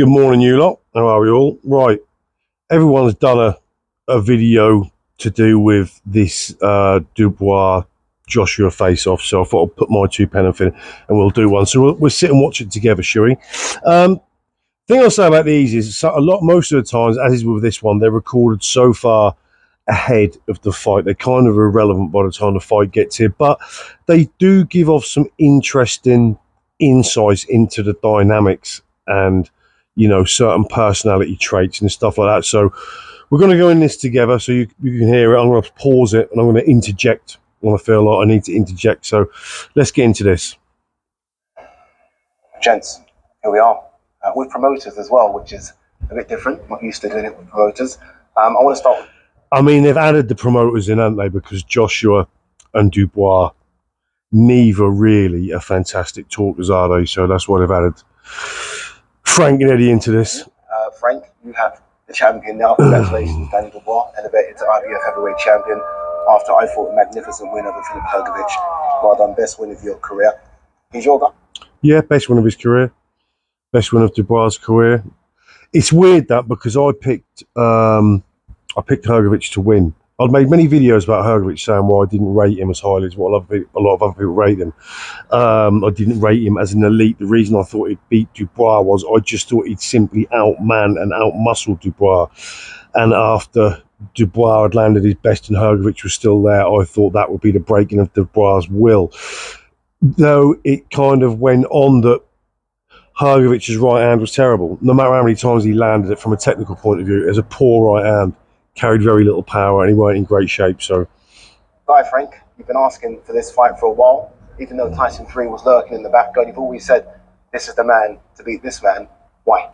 Good morning, you lot. How are we all? Right, everyone's done a video to do with this Dubois Joshua face-off, so I thought I'd put my 2 pence in and we'll do one. So we'll sit and watch it together, shall we? Thing I'll say about these is most of the times, as is with this one, they're recorded so far ahead of the fight. They're kind of irrelevant by the time the fight gets here, but they do give off some interesting insights into the dynamics and certain personality traits and stuff like that. So we're going to go in this together so you can hear it. I'm going to pause it and I'm going to interject when I feel like I need to interject. So let's get into this. Gents, here we are with promoters as well, which is a bit different. Not used to doing it with promoters. I want to start with... I mean, they've added the promoters in, haven't they? Because Joshua and Dubois, neither really are fantastic talkers, are they? So that's why they've added Frank and Eddie into this. Frank, you have the champion now. Congratulations, Daniel Dubois, elevated to IBF heavyweight champion after I fought a magnificent win over Philip Hergovich. Well done, best win of your career. He's your guy. Yeah, best win of his career. Best win of Dubois' career. It's weird that because I picked Hergovich to win. I'd made many videos about Hergovich saying why I didn't rate him as highly as what a lot of other people rate him. I didn't rate him as an elite. The reason I thought he'd beat Dubois was I just thought he'd simply outman and outmuscle Dubois. And after Dubois had landed his best and Hergovich was still there, I thought that would be the breaking of Dubois' will. Though it kind of went on that Hergovich's right hand was terrible. No matter how many times he landed it from a technical point of view, it was a poor right hand. Carried very little power and he weren't in great shape. So, Guy Frank, you've been asking for this fight for a while. Even though Tyson 3 was lurking in the background, you've always said this is the man to beat this man. Why?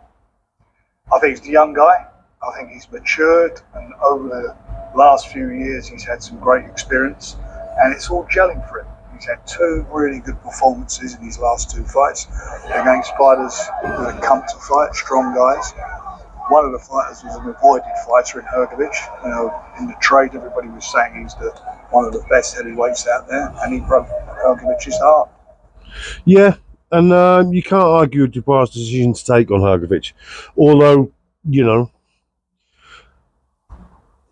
I think he's a young guy. I think he's matured, and over the last few years he's had some great experience, and it's all gelling for him. He's had 2 really good performances in his last 2 fights against fighters who had come to fight, strong guys. One of the fighters was an avoided fighter in Hergovich. You know, in the trade, everybody was saying he's one of the best heavyweights out there, and he broke Hergovich's heart. Yeah, and you can't argue with Dubois' decision to take on Hergovich. Although,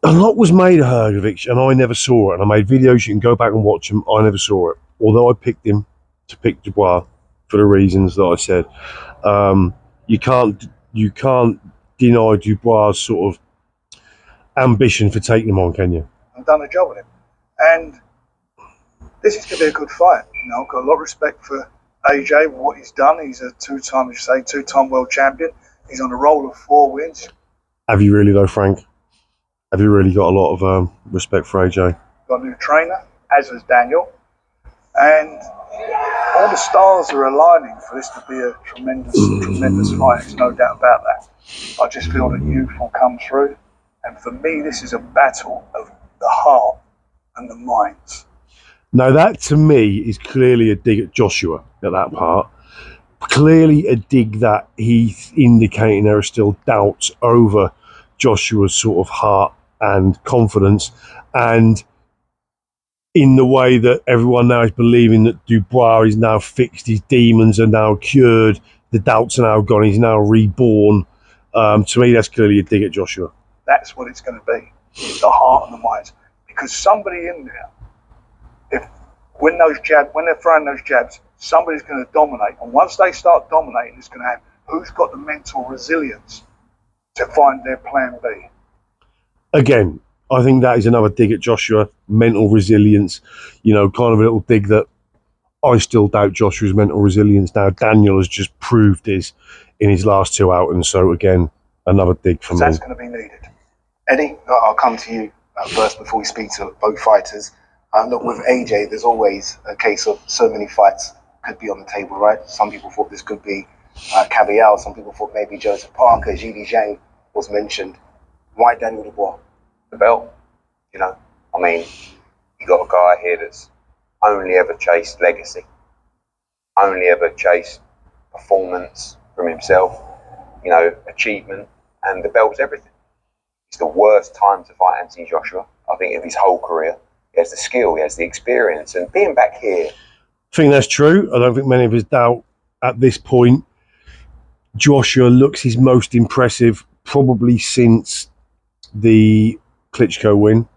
a lot was made of Hergovich, and I never saw it. And I made videos, you can go back and watch them. I never saw it. Although I picked him to pick Dubois for the reasons that I said. You can't deny Dubois' sort of ambition for taking him on, can you? I've done a job with him. And this is going to be a good fight. I've got a lot of respect for AJ, what he's done. He's a two-time world champion. He's on a roll of 4 wins. Have you really, though, Frank? Have you really got a lot of respect for AJ? Got a new trainer, as has Daniel. And all the stars are aligning for this to be a tremendous fight. There's no doubt about that. I just feel that youth will come through. And for me, this is a battle of the heart and the minds. Now, that to me is clearly a dig at Joshua at that part. Clearly a dig that he's indicating there are still doubts over Joshua's sort of heart and confidence. And in the way that everyone now is believing that Dubois is now fixed, his demons are now cured, the doubts are now gone, he's now reborn. To me, that's clearly a dig at Joshua. That's what it's going to be, the heart and the minds. Because somebody in there, when they're throwing those jabs, somebody's going to dominate. And once they start dominating, it's going to have who's got the mental resilience to find their plan B. Again, I think that is another dig at Joshua, mental resilience, kind of a little dig that I still doubt Joshua's mental resilience. Now, Daniel has just proved his in his last 2 outings. So, again, another dig for me. That's going to be needed. Eddie, I'll come to you first before we speak to both fighters. Look, with AJ, there's always a case of so many fights could be on the table, right? Some people thought this could be Cavial. Some people thought maybe Joseph Parker, Zhili Zhang was mentioned. Why Daniel Dubois? The belt, you got a guy here that's only ever chased legacy, only ever chased performance from himself, achievement, and the belt's everything. It's the worst time to fight Anthony Joshua, I think, of his whole career. He has the skill, he has the experience, and being back here. I think that's true. I don't think many of us doubt at this point Joshua looks his most impressive probably since the Klitschko win,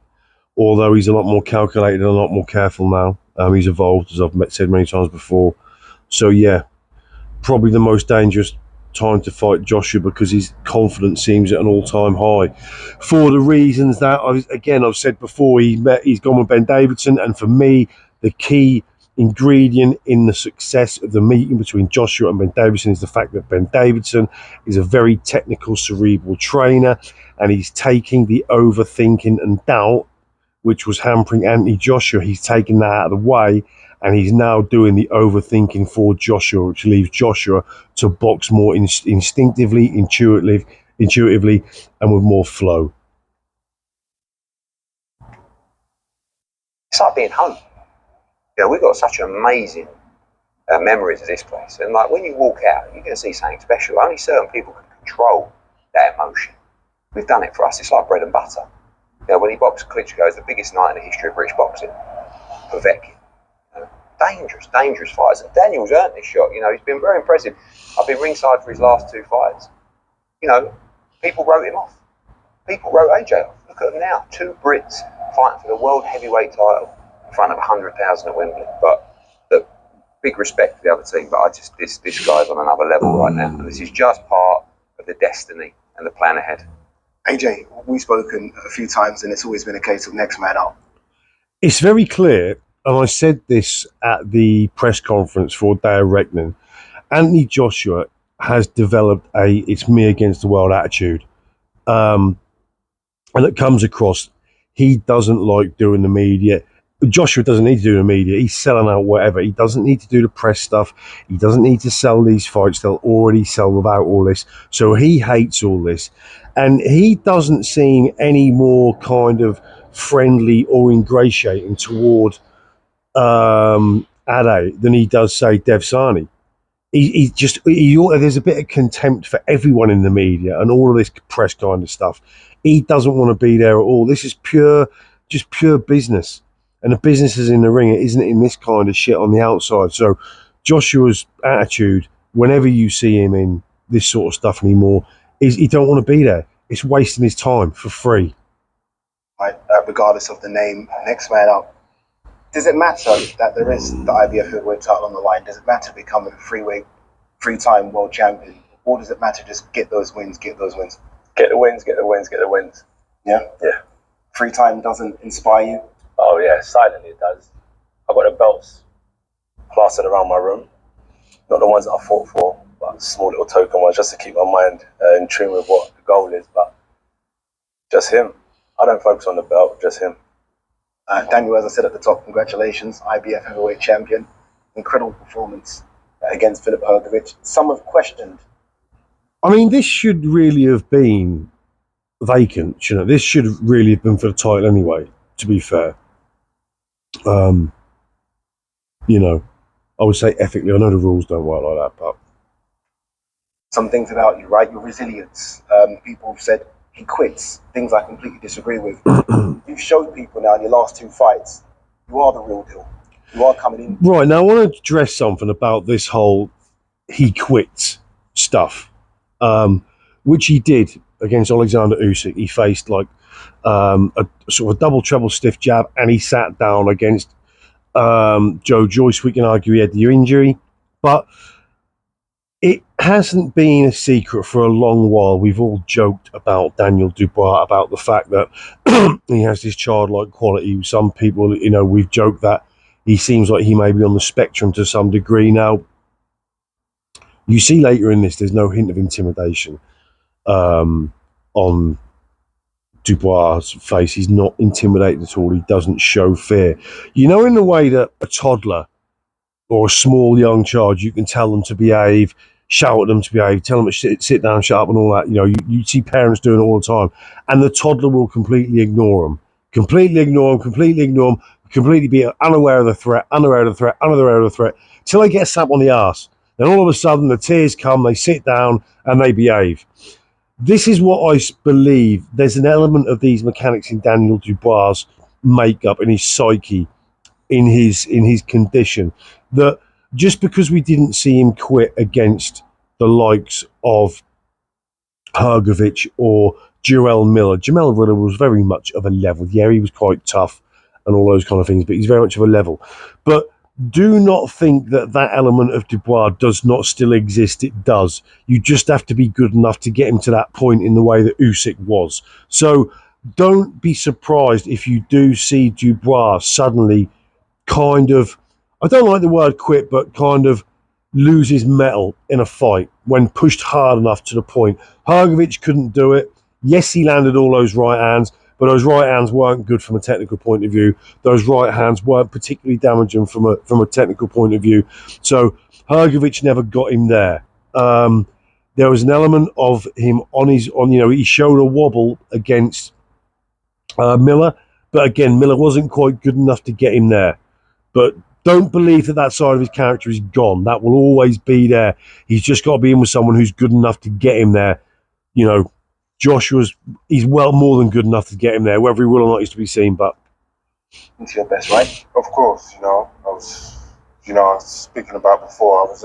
although he's a lot more calculated and a lot more careful now. He's evolved, as I've said many times before. So yeah, probably the most dangerous time to fight Joshua because his confidence seems at an all-time high. For the reasons that I've said before, he's gone with Ben Davidson, and for me, the key ingredient in the success of the meeting between Joshua and Ben Davidson is the fact that Ben Davidson is a very technical, cerebral trainer, and he's taking the overthinking and doubt which was hampering Anthony Joshua. He's taken that out of the way, and he's now doing the overthinking for Joshua, which leaves Joshua to box more instinctively, intuitively, and with more flow. It's like being home. You know, we've got such amazing memories of this place, and like when you walk out, you're going to see something special. Only certain people can control that emotion. We've done it for us. It's like bread and butter. You know, when he boxed Klitschko, it's the biggest night in the history of British boxing. Povetkin. You know, dangerous fights. And Daniel's earned this shot. You know, he's been very impressive. I've been ringside for his last 2 fights. You know, people wrote him off. People wrote AJ off. Look at them now. 2 Brits fighting for the world heavyweight title in front of 100,000 at Wembley. But look, big respect for the other team. But this guy's on another level right now. And this is just part of the destiny and the plan ahead. AJ, we've spoken a few times, and it's always been a case of next man up. It's very clear, and I said this at the press conference for Day of Reckoning, Anthony Joshua has developed a it's me against the world attitude. And it comes across, he doesn't like doing the media. Joshua doesn't need to do the media. He's selling out whatever. He doesn't need to do the press stuff. He doesn't need to sell these fights. They'll already sell without all this. So he hates all this. And he doesn't seem any more kind of friendly or ingratiating toward Ade than he does, say, Dev Sani. There's a bit of contempt for everyone in the media and all of this press kind of stuff. He doesn't want to be there at all. This is pure business. And the business is in the ring. It isn't in this kind of shit on the outside. So Joshua's attitude, whenever you see him in this sort of stuff anymore, is he don't want to be there. It's wasting his time for free. Right, regardless of the name, next man up. Does it matter that there is the IBF heavyweight title on the line? Does it matter becoming a three-time world champion? Or does it matter just get those wins? Get the wins. Yeah? Yeah. 3-time doesn't inspire you? Oh yeah, silently it does. I've got the belts plastered around my room. Not the ones that I fought for, but small little token ones just to keep my mind in tune with what the goal is. But just him. I don't focus on the belt, just him. Daniel, as I said at the top, congratulations, IBF heavyweight champion. Incredible performance against Filip Hrgović. Some have questioned. I mean, this should really have been vacant. You know, this should have really have been for the title anyway, to be fair. You know, I would say ethically, I know the rules don't work like that, but Some things about you, right? Your resilience. People have said he quits. Things I completely disagree with. You've showed people now in your last 2 fights, you are the real deal. You are coming in. Right, now I want to address something about this whole he quits stuff, which he did against Alexander Usyk. He faced like a sort of a double treble stiff jab, and he sat down against Joe Joyce. We can argue he had the injury, but it hasn't been a secret for a long while. We've all joked about Daniel Dubois, about the fact that he has this childlike quality. Some people, you know, we've joked that he seems like he may be on the spectrum to some degree. Now, you see later in this, there's no hint of intimidation on Dubois' face. He's not intimidated at all. He doesn't show fear. You know, in the way that a toddler or a small young child, you can tell them to behave, shout at them to behave, tell them to sit down, shut up and all that. You know, you see parents doing it all the time. And the toddler will completely ignore them. Completely be unaware of the threat, till they get a slap on the arse. Then all of a sudden the tears come, they sit down and they behave. This is what I believe. There's an element of these mechanics in Daniel Dubois' makeup, in his psyche, in his condition, that just because we didn't see him quit against the likes of Hrgović or Jarrell Miller. Jarrell Miller was very much of a level. Yeah, he was quite tough and all those kind of things, but he's very much of a level. But do not think that that element of Dubois does not still exist. It does. You just have to be good enough to get him to that point in the way that Usyk was. So don't be surprised if you do see Dubois suddenly kind of, I don't like the word quit, but kind of loses mettle in a fight when pushed hard enough to the point. Hrgović couldn't do it. Yes, he landed all those right hands, but those right hands weren't good from a technical point of view. Those right hands weren't particularly damaging from a technical point of view. So Hrgović never got him there. There was an element of him he showed a wobble against Miller, but again, Miller wasn't quite good enough to get him there. But don't believe that side of his character is gone. That will always be there. He's just got to be in with someone who's good enough to get him there. He's well more than good enough to get him there. Whether he will or not is to be seen. But Into your best, right? Of course, I was speaking about before. I was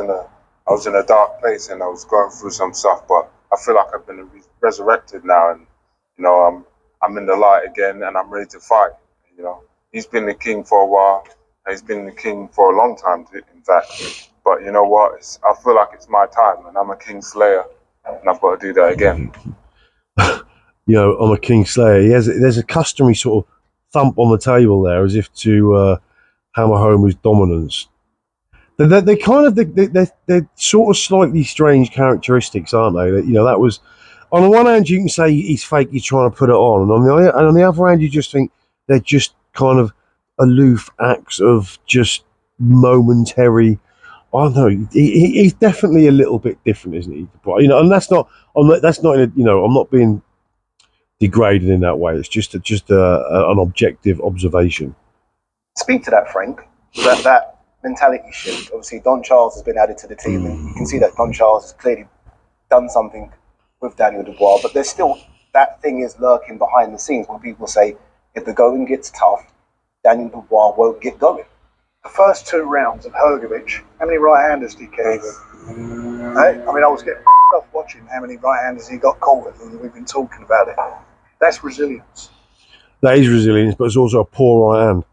in a dark place and I was going through some stuff, but I feel like I've been resurrected now, and I'm in the light again, and I'm ready to fight. He's been the king for a while. He's been the king for a long time, in fact. But you know what? I feel like it's my time, and I'm a king slayer, and I've got to do that again. I'm a king slayer. There's a customary sort of thump on the table there, as if to hammer home his dominance. They're sort of slightly strange characteristics, aren't they? That was, on the one hand, you can say he's fake, he's trying to put it on, and on the other hand, you just think they're just kind of aloof acts of just momentary. I don't know. He's definitely a little bit different, isn't he? But and that's not. I'm not being degraded in that way. It's just an objective observation. Speak to that, Frank. That mentality shift. Obviously, Don Charles has been added to the team, and you can see that Don Charles has clearly done something with Daniel Dubois. But there's still that thing is lurking behind the scenes when people say, if the going gets tough, Daniel Dubois won't get going. The first 2 rounds of Hrgović, how many right-handers did he get? I was getting off watching how many right-handers he got caught with, and we've been talking about it. That's resilience. That is resilience, but it's also a poor right hand.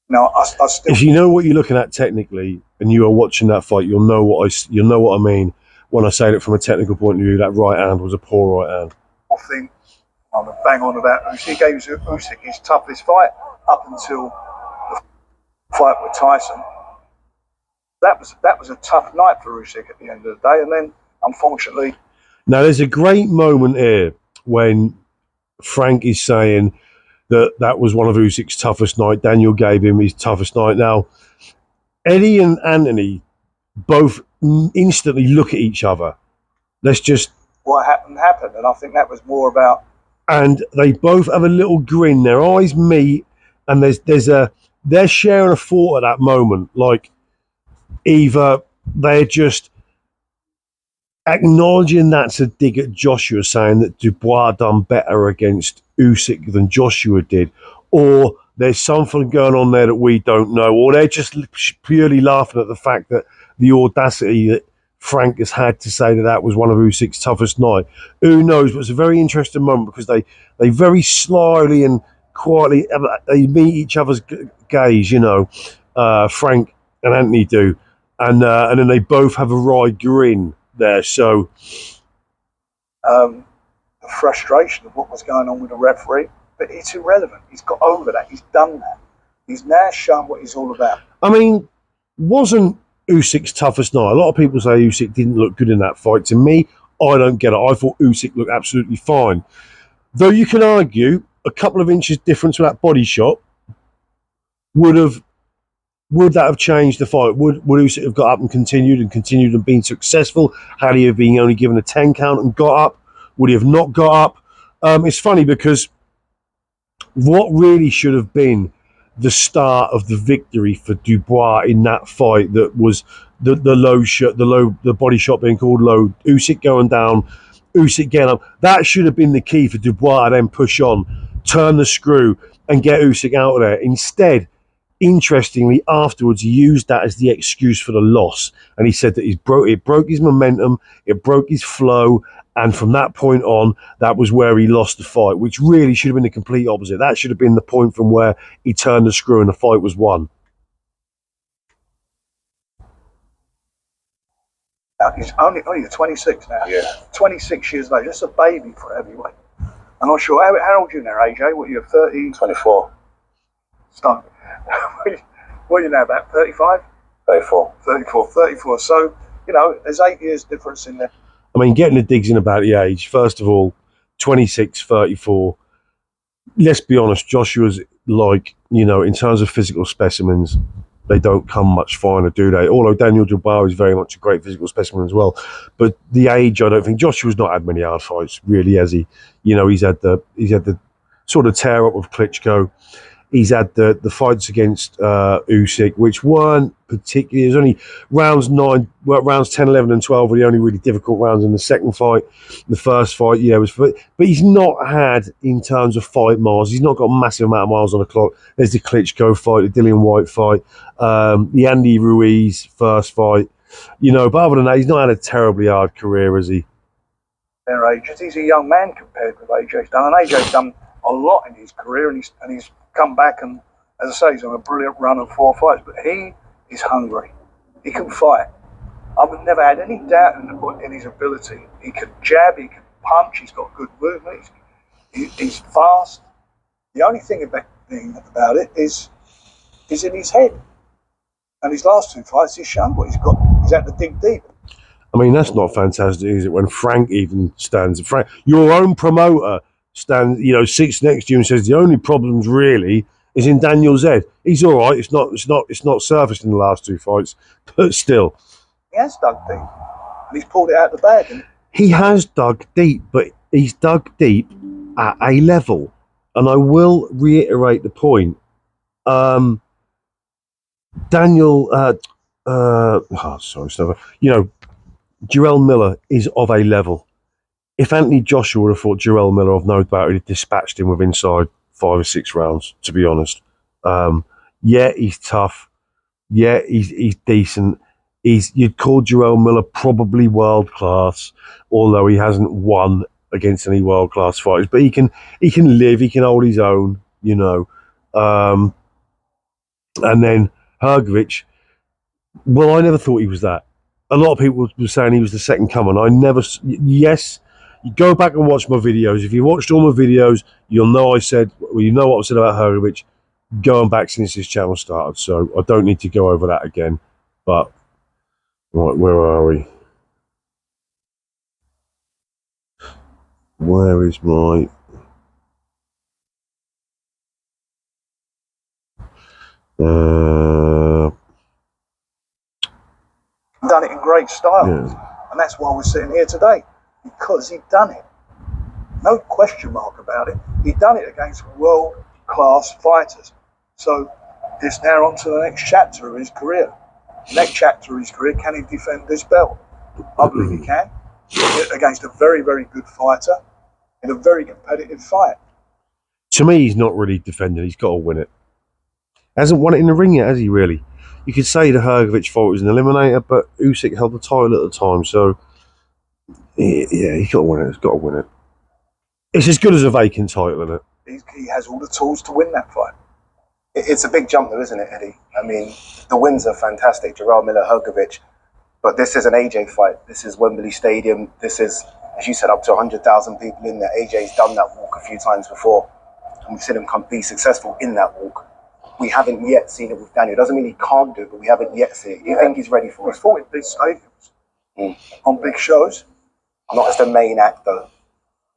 Now, I still. If you know what you're looking at technically, and you are watching that fight, you'll know what I mean when I say that from a technical point of view. That right hand was a poor right hand. I think I'm a bang on about Usyk. He gave Usyk his toughest fight up until the fight with Tyson. That was a tough night for Usyk at the end of the day, and then unfortunately. Now there's a great moment here when Frank is saying that was one of Usyk's toughest night. Daniel gave him his toughest night. Now Eddie and Anthony both instantly look at each other. What happened, and I think that was more about. And they both have a little grin. Their eyes meet, and they're sharing a thought at that moment. Like either they're just acknowledging that's a dig at Joshua, saying that Dubois done better against Usyk than Joshua did, or there's something going on there that we don't know, or they're just purely laughing at the fact that the audacity that Frank has had to say that was one of Usyk's toughest night. Who knows? But it's a very interesting moment because they very slyly and quietly they meet each other's gaze. Frank and Anthony do, and then they both have a wry grin there. So the frustration of what was going on with the referee, but it's irrelevant. He's got over that. He's done that. He's now shown what he's all about. I mean, wasn't Usyk's toughest night? A lot of people say Usyk didn't look good in that fight. To me, I don't get it. I thought Usyk looked absolutely fine. Though you can argue a couple of inches difference with that body shot would that have changed the fight? Would Usyk have got up and continued and been successful? Had he have been only given a 10 count and got up? Would he have not got up? It's funny because what really should have been the start of the victory for Dubois in that fight, that was the body shot being called low, Usyk going down, Usyk getting up. That should have been the key for Dubois to then push on, turn the screw, and get Usyk out of there. Instead, interestingly, afterwards, he used that as the excuse for the loss. And he said that it broke his momentum, it broke his flow. And from that point on, that was where he lost the fight, which really should have been the complete opposite. That should have been the point from where he turned the screw and the fight was won. He's only 26 now. Yeah. 26 years old. Just a baby for a heavyweight. I'm not sure. How old are you now, AJ? What, you're 30? 24. Stone. What are you now, about 35? 34. 34. So, you know, there's 8 years difference in there. I mean, getting the digs in about the age, first of all, 26, 34. Let's be honest, Joshua's like, you know, in terms of physical specimens, they don't come much finer, do they? Although Daniel Dubois is very much a great physical specimen as well. But the age, I don't think Joshua's not had many hard fights, really, has he? You know, he's had the sort of tear up with Klitschko. He's had the fights against Usyk, which weren't particularly. There's only rounds 10, 11, and 12 were the only really difficult rounds in the second fight. The first fight, yeah, but he's not had, in terms of fight miles, he's not got a massive amount of miles on the clock. There's the Klitschko fight, the Dillian White fight, the Andy Ruiz first fight, you know. But other than that, he's not had a terribly hard career, has he? Their ages. He's a young man compared with AJ's done, and AJ's done a lot in his career, and he's come back, and as I say, he's on a brilliant run of 4 fights. But he is hungry. He can fight. I've never had any doubt in his ability. He can jab, he can punch, he's got good movement, he's fast. The only thing about it is in his head. And his last 2 fights, he's shown what he's got. He's had to dig deep. I mean, that's not fantastic, is it? When Frank even stands, Frank, your own promoter, stands, you know, sits next to you and says the only problems really is in Daniel's head. He's all right. It's not surfaced in the last 2 fights, but still, He has dug deep, and he's pulled it out of the bag. And he has dug deep, but he's dug deep at a level. And I will reiterate the point. Daniel, you know, Jarrell Miller is of a level. If Anthony Joshua would have fought Jarrell Miller, I've no doubt he'd dispatched him with inside 5 or 6 rounds, to be honest. Yeah, he's tough. Yeah, he's decent. You'd call Jarrell Miller probably world class, although he hasn't won against any world class fighters. But he can live, he can hold his own, you know. And then Hrgović, well, I never thought he was that. A lot of people were saying he was the second coming. Yes, you go back and watch my videos. If you watched all my videos, you'll know you know what I said about Hrgović going back since this channel started. So I don't need to go over that again. But, right, where are we? Where is my... done it in great style. Yeah. And that's why we're sitting here today, because he'd done it. No question mark about it. He'd done it against world-class fighters. So it's now on to the next chapter of his career. Next chapter of his career, can he defend this belt? I believe he can. Against a very, very good fighter in a very competitive fight. To me, he's not really defending. He's got to win it. Hasn't won it in the ring yet, has he, really? You could say the Hrgović fight was an eliminator, but Usyk held the title at the time, so yeah, he's got to win it. He's got to win it. It's as good as a vacant title, isn't it? He has all the tools to win that fight. It's a big jump, though, isn't it, Eddie? I mean, the wins are fantastic. Jarrell Miller, Hrgović, but this is an AJ fight. This is Wembley Stadium. This is, as you said, up to 100,000 people in there. AJ's done that walk a few times before, and we've seen him be successful in that walk. We haven't yet seen it with Daniel. Doesn't mean he can't do it, but we haven't yet seen it. Do you think he's ready for it? He's fought in big stadiums, on big shows. Not as the main act, though,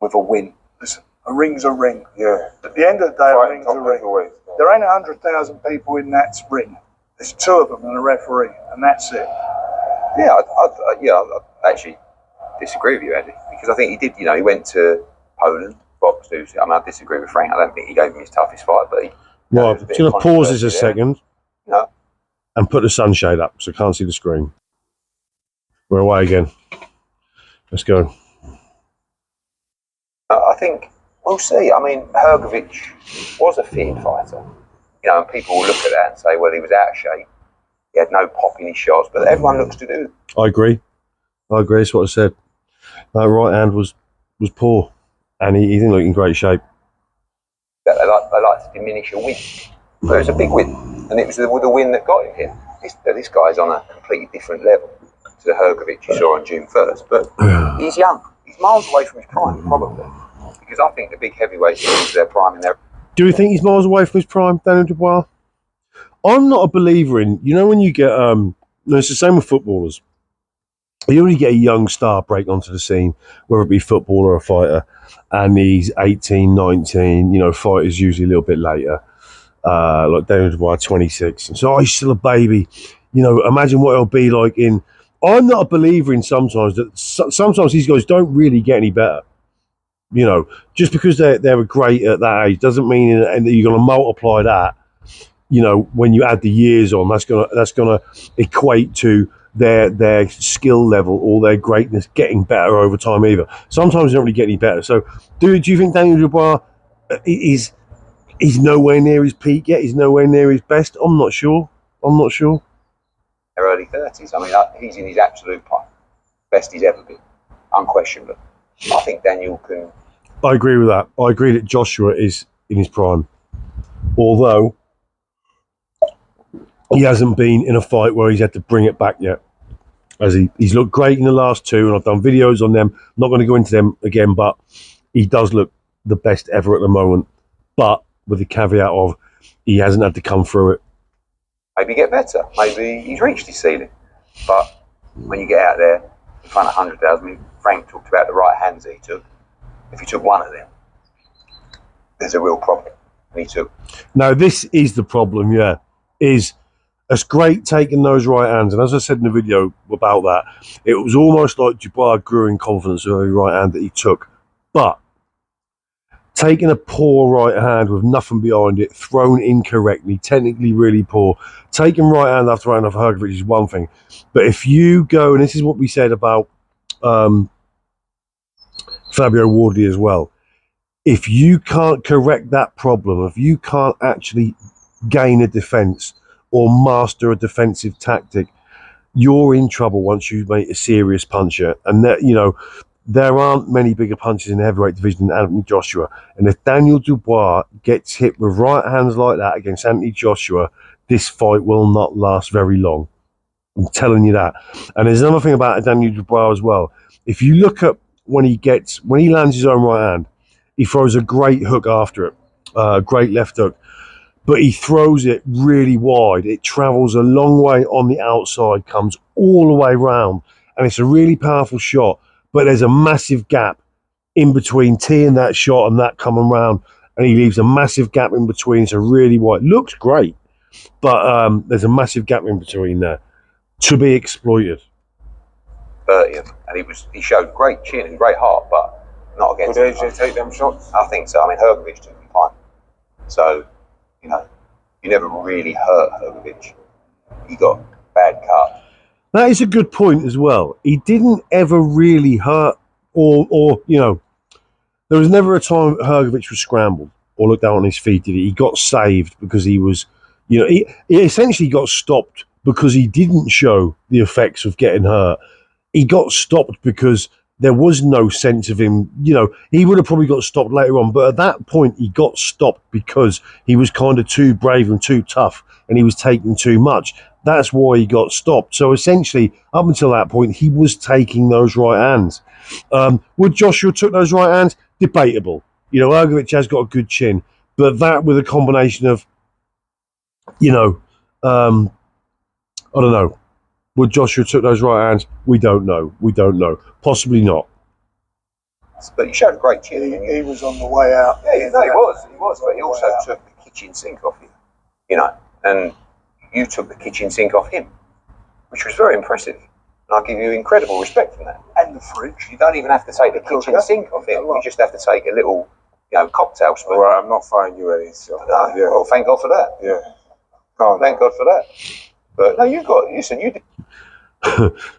with a win. Listen, a ring's a ring. Yeah. At the end of the day, a ring's a ring. Heavyweight. There ain't 100,000 people in that ring. There's 2 of them and a referee, and that's it. Yeah, I actually disagree with you, Eddie, because I think he did. You know, he went to Poland, boxed Usyk. I mean, I disagree with Frank. I don't think he gave him his toughest fight, but he. Well, I'm going to pause this a second No. and put the sunshade up so I can't see the screen. We're away again. Let's go. I think we'll see. I mean, Hrgović was a feared fighter. You know, and people will look at that and say, well, he was out of shape. He had no pop in his shots, but everyone looks to do. I agree. That's what I said. That right hand was poor, and he didn't look in great shape. That they like to diminish a win, but it was a big win, and it was the win that got him here. This guy's on a completely different level to the Hrgovic you saw on June 1st, but he's young. He's miles away from his prime, probably, because I think the big heavyweights are into their prime in their. Do you think he's miles away from his prime, Daniel Dubois? I'm not a believer in, when you get, it's the same with footballers. You only get a young star break onto the scene, whether it be footballer or a fighter, and he's 18, 19, fighters usually a little bit later, like Daniel Dubois, 26. And so, he's still a baby. Imagine what it'll be like I'm not a believer in sometimes these guys don't really get any better. Just because they're great at that age doesn't mean that you're going to multiply that. When you add the years on, that's gonna equate to their skill level or their greatness getting better over time either. Sometimes they don't really get any better. So, do you think Daniel Dubois is nowhere near his peak yet? He's nowhere near his best? I'm not sure. Early 30s. I mean, he's in his absolute prime, best he's ever been, unquestionably. I think Daniel can. I agree with that. I agree that Joshua is in his prime, although he hasn't been in a fight where he's had to bring it back yet. As he's looked great in the last two, and I've done videos on them. I'm not going to go into them again, but he does look the best ever at the moment. But with the caveat of he hasn't had to come through it. Maybe get better. Maybe he's reached his ceiling. But when you get out there in front of 100,000, Frank talked about the right hands that he took. If he took one of them, there's a real problem. And he took. Now, this is the problem, is it's great taking those right hands. And as I said in the video about that, it was almost like Dubois grew in confidence of every right hand that he took. But taking a poor right hand with nothing behind it, thrown incorrectly, technically really poor, taking right hand after right hand off Hrgovic is one thing. But if you go, and this is what we said about Fabio Wardley as well, if you can't correct that problem, if you can't actually gain a defence or master a defensive tactic, you're in trouble once you make a serious puncher. And that, there aren't many bigger punches in the heavyweight division than Anthony Joshua. And if Daniel Dubois gets hit with right hands like that against Anthony Joshua, this fight will not last very long. I'm telling you that. And there's another thing about Daniel Dubois as well. If you look at when he lands his own right hand, he throws a great hook after it, a great left hook. But he throws it really wide. It travels a long way on the outside, comes all the way round, and it's a really powerful shot. But there's a massive gap in between teeing that shot and that coming round, and he leaves a massive gap in between. It's a really wide. Looks great, but there's a massive gap in between there to be exploited. 30th, and he showed great chin and great heart, but not against. Would AJ take them shots? I think so. I mean, Hrgovic took him fine, so you never really hurt Hrgovic. He got bad cut. That is a good point as well. He didn't ever really hurt, or there was never a time Hrgovic was scrambled or looked down on his feet, did he? He got saved because he was, he essentially got stopped because he didn't show the effects of getting hurt. He got stopped because there was no sense of him, he would have probably got stopped later on, but at that point he got stopped because he was kind of too brave and too tough and he was taking too much. That's why he got stopped. So essentially, up until that point, he was taking those right hands. Would Joshua took those right hands? Debatable. Hrgovic has got a good chin, but that with a combination of, I don't know. Would Joshua took those right hands? We don't know. Possibly not. But he showed a great chin. He was on the way out. Yeah, he was. But he also took the kitchen sink off you. And you took the kitchen sink off him, which was very impressive. And I give you incredible respect for that. And the fridge. You don't even have to take the kitchen sink off him. You just have to take a little, cocktail spoon. All right, I'm not firing you any. So, yeah. Well, thank God for that. Yeah. Thank God for that. But no, you did.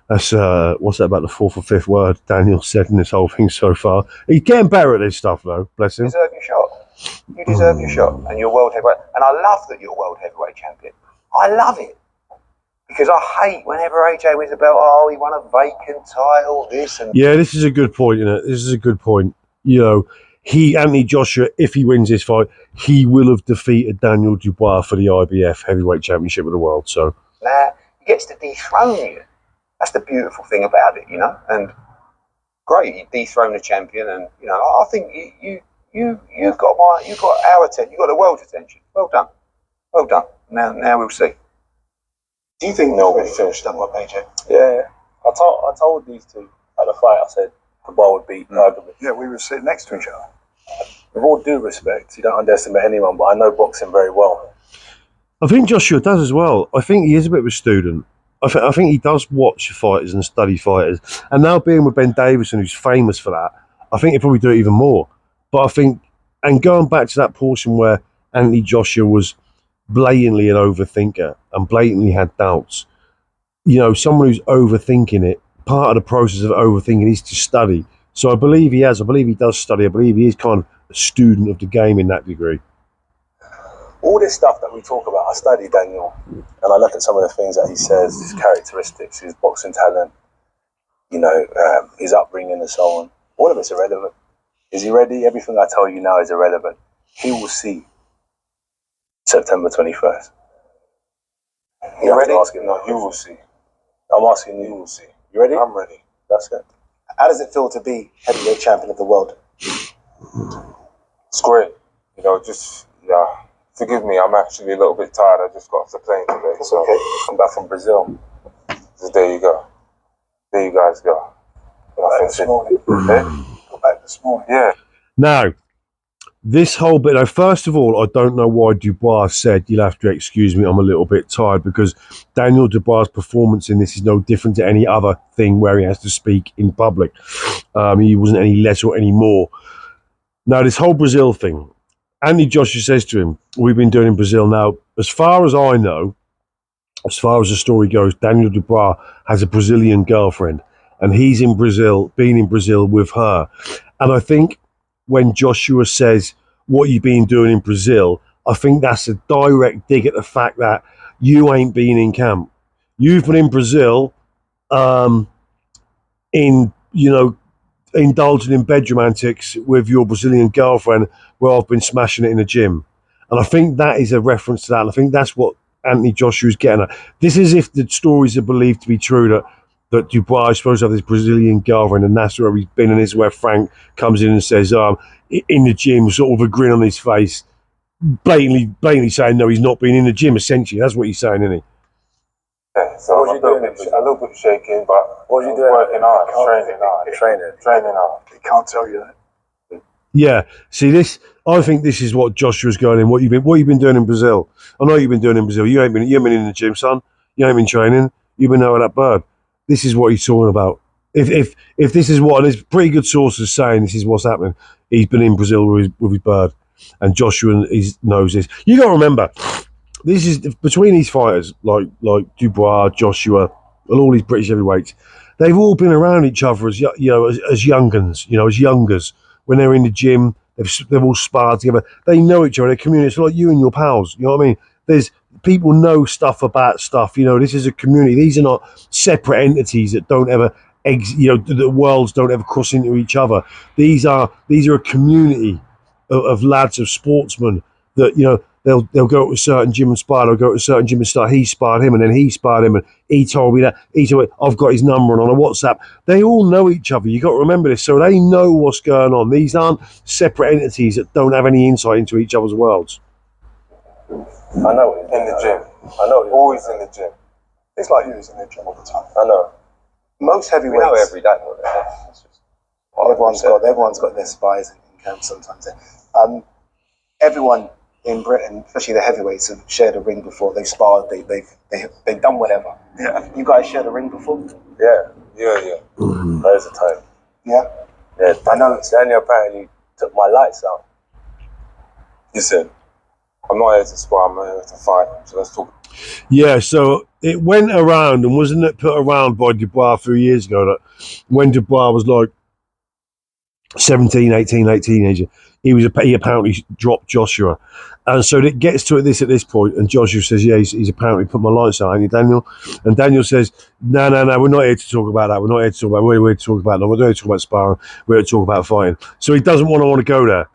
That's what's that about the fourth or fifth word Daniel said in this whole thing so far? He's getting better at this stuff though, bless him. Deserve your shot. You deserve your shot, and you're world heavyweight. And I love that you're world heavyweight champion. I love it. Because I hate whenever AJ wins a belt, oh, he won a vacant title, this and... Yeah, this is a good point, isn't it? This is a good point. You know, Anthony Joshua, if he wins this fight, he will have defeated Daniel Dubois for the IBF Heavyweight Championship of the world. So now he gets to dethrone you. That's the beautiful thing about it, you know. And great, you dethrone the champion, and you know, I think you've got our attention, you've got the world's attention. Well done, well done. Now we'll see. Do you think Noel will finish that one, AJ? Yeah. I told these two at the fight, I said Dubois would beat arguably. Yeah, we were sitting next to each other. With all due respect, you don't underestimate anyone, but I know boxing very well. I think Joshua does as well. I think he is a bit of a student. I think he does watch fighters and study fighters. And now being with Ben Davison, who's famous for that, I think he'll probably do it even more. But I think, and going back to that portion where Anthony Joshua was blatantly an overthinker and blatantly had doubts, you know, someone who's overthinking it, part of the process of overthinking is to study. So I believe he has. I believe he does study. I believe he is kind of a student of the game in that degree. All this stuff that we talk about, I study Daniel, and I look at some of the things that he says, his characteristics, his boxing talent, you know, his upbringing and so on. All of it's irrelevant. Is he ready? Everything I tell you now is irrelevant. He will see September 21st. You ready? No, you will see. I'm asking you. You will see. You ready? I'm ready. That's it. How does it feel to be heavyweight champion of the world? It's great. You know, just, yeah. Forgive me, I'm actually a little bit tired. I just got off the plane today. It's So okay. I'm back from Brazil. so there you go. There you guys go. Back this morning. Got back this morning. Yeah. Now, this whole bit, now, first of all, I don't know why Dubois said, you'll have to excuse me, I'm a little bit tired, because Daniel Dubois' performance in this is no different to any other thing where he has to speak in public. He wasn't any less or any more. Now, this whole Brazil thing, Anthony Joshua says to him, we've been doing in Brazil now, as far as I know, as far as the story goes, Daniel Dubois has a Brazilian girlfriend, and he's in Brazil, been in Brazil with her. And I think when Joshua says, what you been doing in Brazil, I think that's a direct dig at the fact that you ain't been in camp. You've been in Brazil, indulging in bedroom antics with your Brazilian girlfriend, where I've been smashing it in the gym. And I think that is a reference to that. And I think that's what Anthony Joshua's getting at. This is if the stories are believed to be true, that Dubois is supposed to have this Brazilian girlfriend, and that's where he's been, and this is where Frank comes in and says, in the gym, sort of a grin on his face, blatantly saying, no, he's not been in the gym, essentially. That's what he's saying, isn't he? Yeah, so What was I'm you a doing? little bit shaking, but What was you I'm doing? working hard, training hard. He can't tell you that. Yeah. See, I think this is what Joshua's going in. What you've been doing in Brazil? I know you've been doing in Brazil. You ain't been in the gym, son. You ain't been training. You've been out with that bird. This is what he's talking about. If this is what, and there's pretty good sources saying this is what's happening. He's been in Brazil with his bird, and Joshua knows this. You got to remember, this is between these fighters like Dubois, Joshua, and all these British heavyweights. They've all been around each other as young'uns, as youngers. When they're in the gym, they've all sparred together. They know each other. They're community. It's like you and your pals. You know what I mean? There's people know stuff about stuff. This is a community. These are not separate entities that don't ever, the worlds don't ever cross into each other. These are a community of lads, of sportsmen that they'll go to a certain gym and spar. They'll go to a certain gym and start. He sparred him, and then he sparred him, and he told me that. He told me I've got his number on a WhatsApp. They all know each other. You got to remember this, so they know what's going on. These aren't separate entities that don't have any insight into each other's worlds. I know it. In the gym. I know it. Always in the gym. It's like you was in the gym all the time. I know. Most We know heavyweights, every day what they're doing. It's just everyone's got their spies in camp sometimes. Everyone in Britain, especially the heavyweights, have shared a ring before. They've sparred. They've done whatever. Yeah. You guys shared a ring before? Yeah. Yeah. There's a time. Yeah. Yeah. I know. Daniel apparently took my lights out. Listen, I'm not here to spar, I'm here to fight. So let's talk. Yeah, so it went around, and wasn't it put around by Dubois a few years ago that when Dubois was like, 17, 18, 18 teenager. He apparently dropped Joshua. And so it gets to this at this point, and Joshua says, yeah, he's apparently put my lights out, ain't he, Daniel? And Daniel says, no, we're not here to talk about that. We're not here to talk about we're here to talk about no, we're not here to talk about sparring, we're here to talk about fighting. So he doesn't want to go there.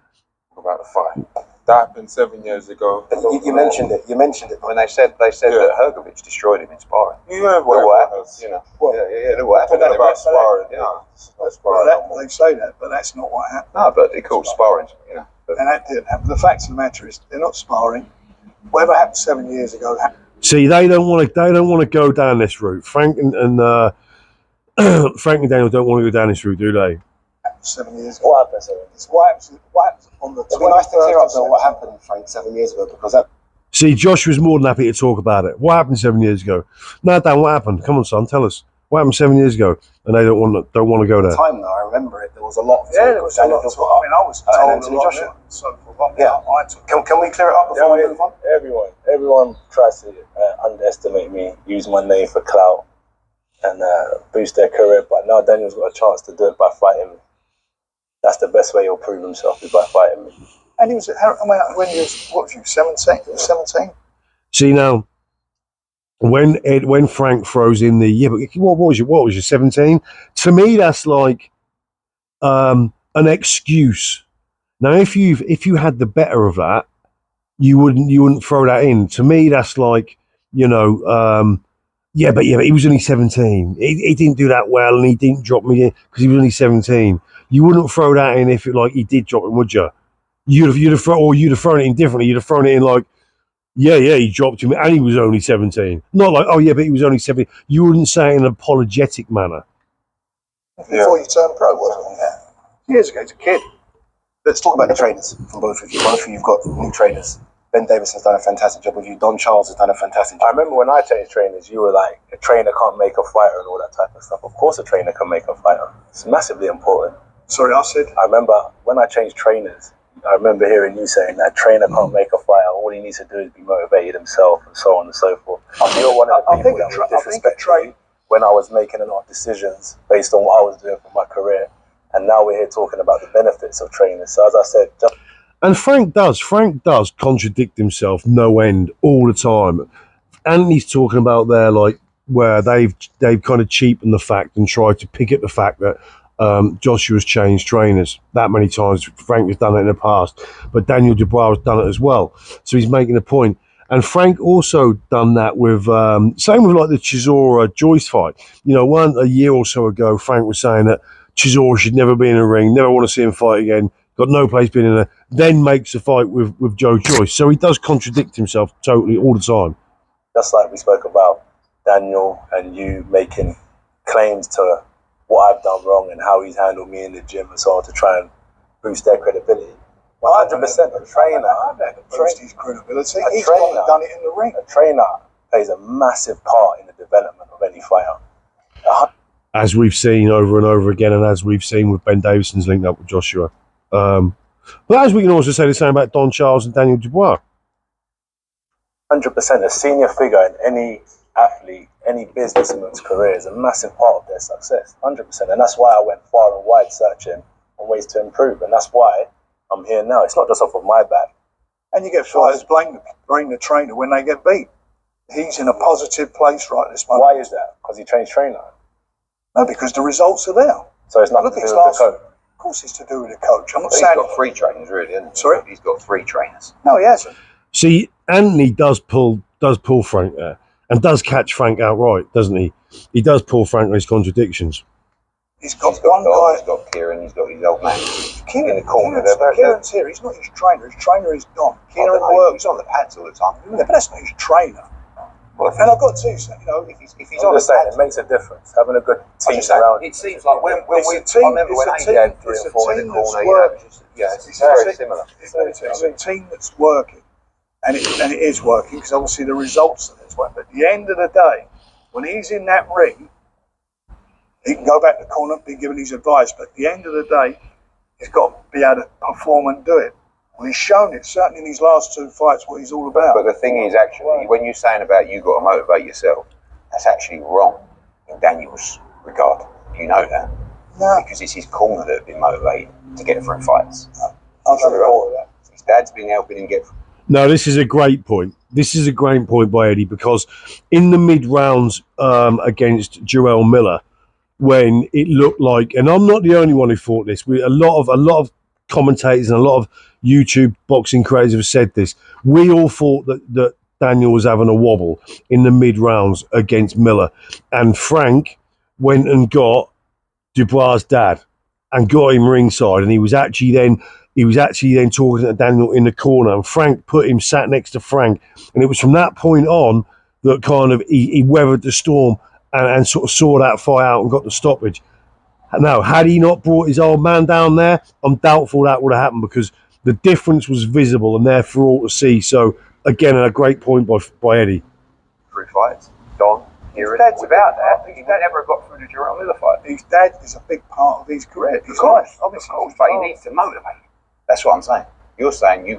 About the fight. That happened 7 years ago. You mentioned it. You mentioned it When they said that Hergovich destroyed him in sparring. You know what happened, you know. Well, Look what happened. Talking about sparring, Yeah. no. It's not Well, sparring. they say that, but that's not what happened. No, but they called sparring, you know. But And that didn't happen. The fact of the matter is, they're not sparring. Whatever happened 7 years ago happened. See, they don't want to go down this route. Frank and Frank and Daniel don't want to go down this route, do they? 7 years ago. What happened, sir? It's what happens on the 21st. It'd be nice to clear up though what happened, Frank, 7 years ago, because that. See, Josh was more than happy to talk about it. What happened 7 years ago? No, Dan, what happened? Come on, son, tell us. What happened 7 years ago? And they don't want to go there. Time though, I remember it. There was a lot. Of Yeah, there was a lot of talk. I mean, I was told and a Anthony lot. Joshua. So for Yeah. Can we clear it up before we move on? Everyone tries to underestimate me, use my name for clout, and boost their career. But now Daniel's got a chance to do it by fighting me. That's the best way he'll prove himself, is by fighting me. And he was, when he was, what was you, 17? 17? See now, when Frank throws in the but what was you 17? To me, that's like an excuse. Now, if you had the better of that, you wouldn't throw that in. To me, that's like but he was only 17. He didn't do that well, and he didn't drop me in because he was only 17. You wouldn't throw that in if he did drop him, would you? You'd have thrown it in differently. You'd have thrown it in like, he dropped him, and he was only 17. Not like, but he was only 17. You wouldn't say it in an apologetic manner. Before you turned pro, wasn't it? Yeah. Years ago, as a kid. Let's talk about the trainers from both of you. Both of you have got new trainers. Ben Davison's done a fantastic job with you. Don Charles has done a fantastic I job. remember when I changed trainers, you were like, a trainer can't make a fighter and all that type of stuff. Of course a trainer can make a fighter. It's massively important. Sorry, I said. I remember when I changed trainers, I remember hearing you saying that trainer can't make a fighter. All he needs to do is be motivated himself, and so on and so forth. You're one of the people that would disrespect me when I was making a lot of decisions based on what I was doing for my career. And now we're here talking about the benefits of trainers. So as I said, and Frank does contradict himself no end all the time. And he's talking about there like where they've kind of cheapened the fact and tried to pick at the fact that Joshua's changed trainers that many times. Frank has done it in the past, but Daniel Dubois has done it as well. So he's making a point. And Frank also done that with same with like the Chisora Joyce fight. A year or so ago, Frank was saying that Chisora should never be in a ring, never want to see him fight again, got no place being in there, then makes a fight with Joe Joyce. So he does contradict himself totally all the time. Just like we spoke about Daniel and you making claims to what I've done wrong and how he's handled me in the gym and so on to try and boost their credibility. 100% a trainer. I've never boosted his credibility. A He's trainer. gone and done it in the ring. A trainer plays a massive part in the development of any fighter. As we've seen over and over again, and as we've seen with Ben Davison's linked up with Joshua. But as we can also say the same about Don Charles and Daniel Dubois. 100%. A senior figure in any athlete, any businessman's career is a massive part of their success. 100%. And that's why I went far and wide searching on ways to improve. And that's why I'm here now. It's not just off of my back. And you get fighters blame the trainer when they get beat. He's in a positive place right this moment. Why is that? Because he changed trainer. No, because the results are there. So it's nothing to do with the coach. Of course it's to do with the coach. I'm not he's saying... got 3 trainers, really, isn't he? Sorry? He's got 3 trainers. No, he hasn't. See, Anthony does pull Frank there and does catch Frank outright, doesn't he? He does pull Frank with his contradictions. He's got Don, guy... he's got Kieran, he's got his old man. Kieran, in the corner. Kieran's here. He's not his trainer. His trainer is Don. Kieran works on the pads all the time. Yeah, but that's not his trainer. Well, and I've got to say, if he's on the saying, it makes a difference. Having a good team around. It seems like when we, I remember when AJ had 3 or 4 in the corner, it's very similar. It's a team that's working, and it is working because obviously the results are as well. But at the end of the day, when he's in that ring, he can go back to the corner, be given his advice. But at the end of the day, he's got to be able to perform and do it. Well, he's shown it, certainly in his last 2 fights, what he's all about. But the thing is, actually, when you're saying about you got to motivate yourself, that's actually wrong in Daniel's regard. You know that. No. because it's his corner that have been motivated to get through fights. I'll tell you all that. His dad's been helping him get through. No, this is a great point. This is a great point by Eddie, because in the mid rounds against Jarrell Miller, when it looked like, and I'm not the only one who thought this. A lot of commentators and a lot of YouTube boxing creators have said this. We all thought that Daniel was having a wobble in the mid rounds against Miller, and Frank went and got Dubois' dad and got him ringside, and he was actually then talking to Daniel in the corner, and Frank sat next to Frank, and it was from that point on that kind of he weathered the storm and sort of saw that fight out and got the stoppage. Now, had he not brought his old man down there, I'm doubtful that would have happened, because the difference was visible and there for all to see. So again, a great point by Eddie. Through fights. Don, here it is. Without that, his dad never got through the Jarrell Miller fight. His dad is a big part of his career. Of course, but he needs to motivate. That's what I'm saying. You're saying the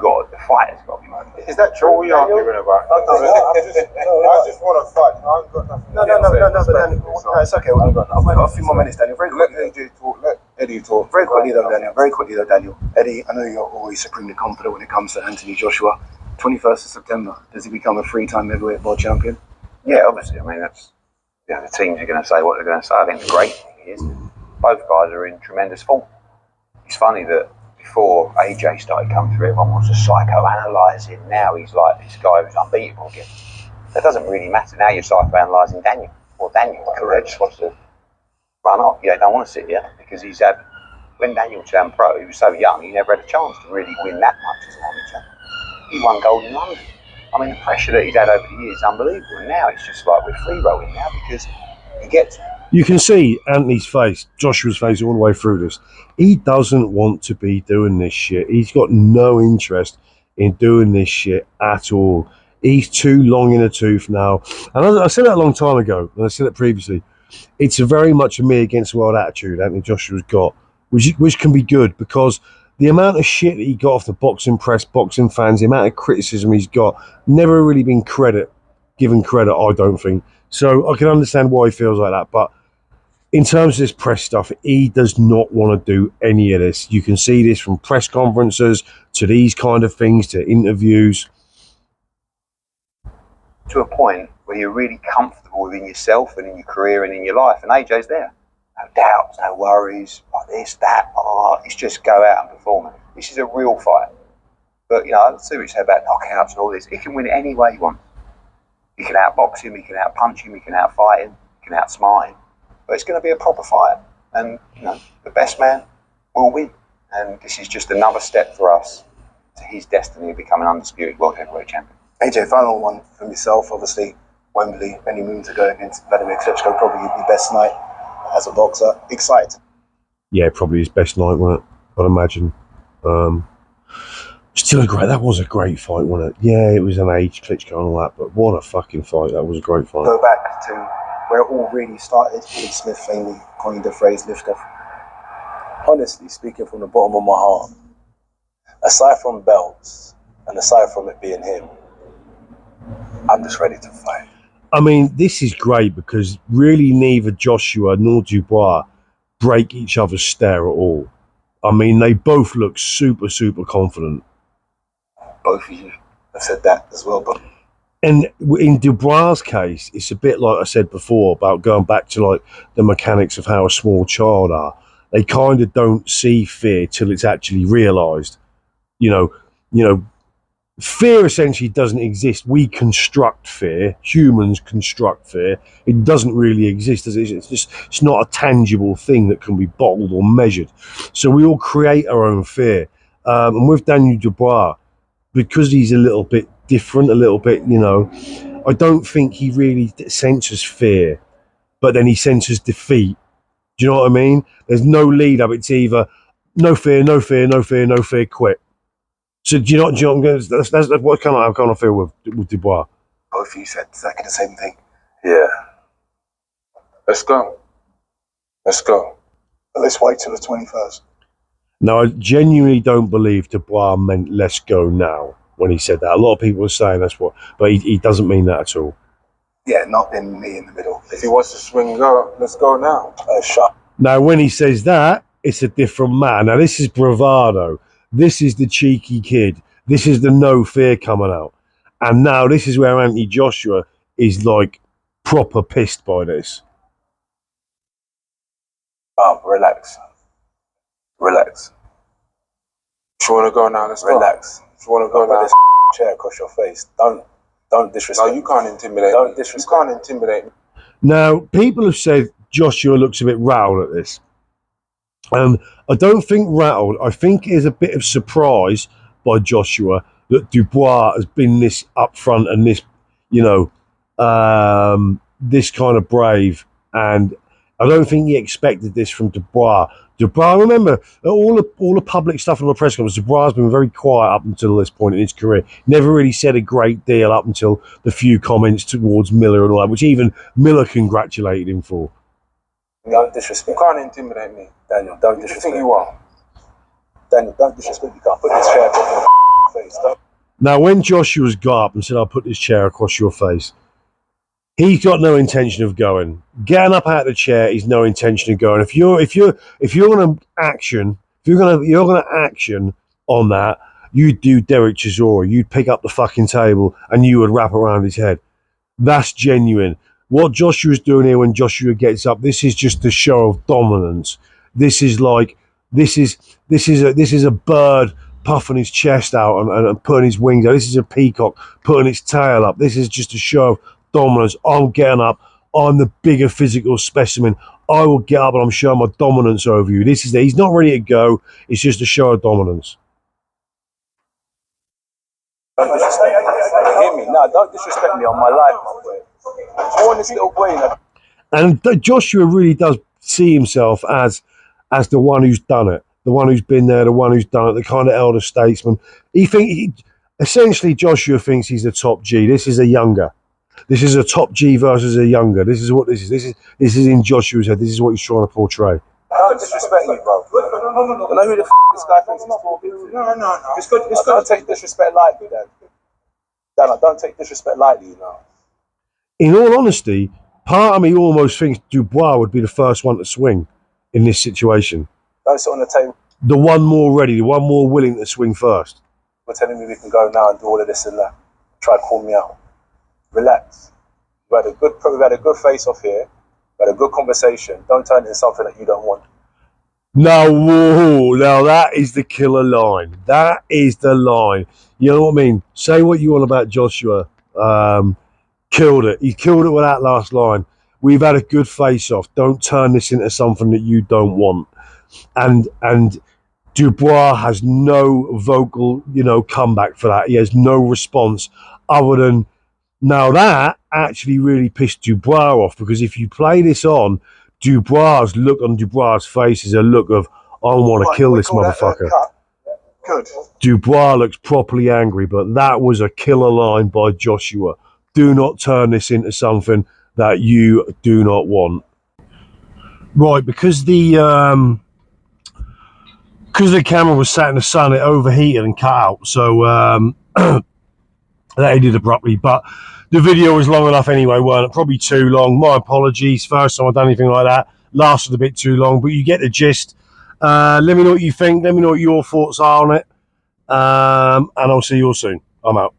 fighter's got to be motivated. Is that true? What we arguing about? I just want to fight. I ain't got nothing. No, but Daniel, no, it's okay. I've got a few more minutes, Daniel. Very quickly. Let Eddie talk. Very quickly though, Daniel. Eddie, I know you're always supremely confident when it comes to Anthony Joshua. 21st of September, does he become a three-time heavyweight world champion? Yeah, obviously. I mean, that's the teams are going to say what they're going to say. I think the great thing is both guys are in tremendous form. It's funny that before AJ started coming through, everyone wants to psychoanalyse him. Now he's like this guy who's unbeatable again. That doesn't really matter. Now you're psychoanalysing Daniel. Well, Daniel, just wants to run off. Yeah, don't want to sit here, because when Daniel turned pro, he was so young, he never had a chance to really win that much as an amateur. He won gold in London. I mean, the pressure that he's had over the years is unbelievable. And now it's just like we're free rolling now, because he gets it. You can see Anthony's face, Joshua's face, all the way through this. He doesn't want to be doing this shit. He's got no interest in doing this shit at all. He's too long in the tooth now. And I said that a long time ago, and I said it previously. It's a very much a me against the world attitude Anthony Joshua's got, which can be good, because the amount of shit that he got off the boxing press, boxing fans, the amount of criticism he's got, never really been given credit, I don't think. So I can understand why he feels like that. But in terms of this press stuff, he does not want to do any of this. You can see this from press conferences to these kind of things to interviews. To a point where you're really comfortable within yourself and in your career and in your life. And AJ's there. No doubts, no worries, like this, that, it's just go out and perform. This is a real fight. But, let's see what you say about knockouts and all this. He can win it any way he wants. He can outbox him, he can outpunch him, he can outfight him, he can outsmart him. But it's going to be a proper fight. And, the best man will win. And this is just another step for us to his destiny of becoming undisputed world heavyweight champion. AJ, final one from yourself. Obviously, Wembley many moons ago against Vladimir Klitschko, probably your best night as a boxer. Excited? Yeah, probably his best night, wasn't it? I'd imagine. Still a great. That was a great fight, wasn't it? Yeah, it was an age, Klitschko and all that, but what a fucking fight! That was a great fight. Go back to where it all really started. Pete Smith famously coined the phrase "lift off." Honestly, speaking from the bottom of my heart, aside from belts and aside from it being him, I'm just ready to fight. I mean, this is great, because really neither Joshua nor Dubois break each other's stare at all. I mean, they both look super, super confident. Both of you have said that as well, but And in Dubois' case, it's a bit like I said before about going back to like the mechanics of how a small child are. They kind of don't see fear till it's actually realised. Fear essentially doesn't exist. We construct fear. Humans construct fear. It doesn't really exist. It's not a tangible thing that can be bottled or measured. So we all create our own fear. And with Daniel Dubois, because he's a little bit different, a little bit, I don't think he really senses fear, but then he senses defeat. Do you know what I mean? There's no lead up. It's either no fear, no fear, no fear, no fear, quit. So do you know what I'm going? That's what I kind of feel with Dubois. both of you said exactly the same thing. Yeah. Let's go. Let's go. But let's wait till the 21st. Now, I genuinely don't believe Dubois meant let's go now when he said that. A lot of people are saying that's what, but he doesn't mean that at all. Yeah, not in me in the middle. If he wants to swing, go. Let's go now. Shot. Now, when he says that, it's a different man. Now, this is bravado. This is the cheeky kid. This is the no fear coming out. And now this is where Anthony Joshua is like proper pissed by this. Relax. Relax. If you want to go now, let's go. Relax. If you want to go now, this chair across your face. Don't disrespect. No, you can't intimidate. Don't disrespect. You can't intimidate me. Now, people have said Joshua looks a bit rattled at this. I don't think rattled. I think it is a bit of surprise by Joshua that Dubois has been this upfront and this, you know, this kind of brave. And I don't think he expected this from Dubois. Dubois, remember, all the public stuff in the press conference, Dubois has been very quiet up until this point in his career. Never really said a great deal up until the few comments towards Miller and all that, which even Miller congratulated him for. Don't disrespect. You can't intimidate me. Daniel, don't You disrespect. think you are? Daniel, don't disrespect. You can't put this chair across your face. Don't. Now, when Joshua's got up and said, "I'll put this chair across your face," he's got no intention of going. Getting up out of the chair is no intention of going. If you're going to action, you're going to action on that, you'd do Derek Chisora. You'd pick up the fucking table and you would wrap around his head. That's genuine. What Joshua's doing here when Joshua gets up, this is just a show of dominance. This is like this is a bird puffing his chest out and putting his wings out. This is a peacock putting its tail up. This is just a show of dominance. I'm getting up. I'm the bigger physical specimen. I will get up and I'm showing my dominance over you. He's not ready to go. It's just a show of dominance. Don't disrespect me. Hear me? No, don't disrespect me on my life, my boy. I want this little boy. And Joshua really does see himself as the one who's done it, the one who's been there, the one who's done it, the kind of elder statesman. Essentially, Joshua thinks he's the top G. This is a younger. This is a top G versus a younger. This is what this is. This is in Joshua's head. This is what he's trying to portray. Don't disrespect me, bro. I know who the this guy thinks he's talking to. No. It's good. Don't take disrespect lightly, Dan. Don't take disrespect lightly, you know. In all honesty, part of me almost thinks Dubois would be the first one to swing in this situation. Don't sit on the table. The one more ready, the one more willing to swing first. We're telling me we can go now and do all of this and that. Try to call me out. Relax. We've had a good face off here. We had a good conversation. Don't turn it into something that you don't want. Now that is the killer line. That is the line. You know what I mean? Say what you want about Joshua. Killed it. He killed it with that last line. We've had a good face-off. Don't turn this into something that you don't want. And Dubois has no vocal, comeback for that. He has no response other than, now that actually really pissed Dubois off, because if you play this on, Dubois' look on Dubois' face is a look of, I want to kill this motherfucker. Good. Dubois looks properly angry, but that was a killer line by Joshua. Do not turn this into something that you do not want. Right, because the camera was sat in the sun, it overheated and cut out. So that ended abruptly. But the video was long enough anyway, weren't it? Probably too long. My apologies. First time I've done anything like that. Lasted a bit too long, but you get the gist. Let me know what you think. Let me know what your thoughts are on it. And I'll see you all soon. I'm out.